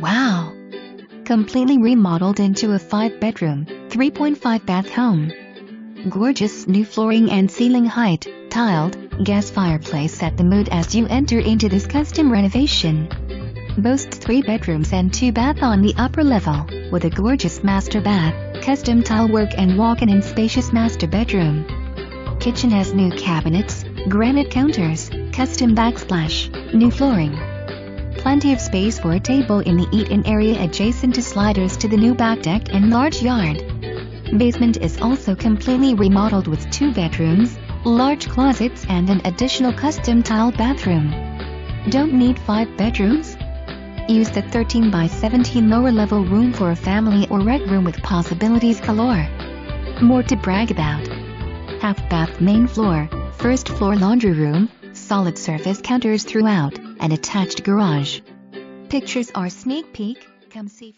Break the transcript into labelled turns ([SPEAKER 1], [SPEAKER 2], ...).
[SPEAKER 1] Wow! Completely remodeled into a 5-bedroom, 3.5 bath home. Gorgeous new flooring and ceiling height, tiled, gas fireplace set the mood as you enter into this custom renovation. Boasts 3 bedrooms and 2 baths on the upper level, with a gorgeous master bath, custom tile work and walk-in and spacious master bedroom. Kitchen has new cabinets, granite counters, custom backsplash, new flooring. Plenty of space for a table in the eat-in area adjacent to sliders to the new back deck and large yard. Basement is also completely remodeled with 2 bedrooms, large closets and an additional custom tile bathroom. Don't need 5 bedrooms? Use the 13 by 17 lower level room for a family or rec room with possibilities galore. More to brag about. Half bath main floor, first floor laundry room, solid surface counters throughout, and attached garage. Pictures are sneak peek, come see.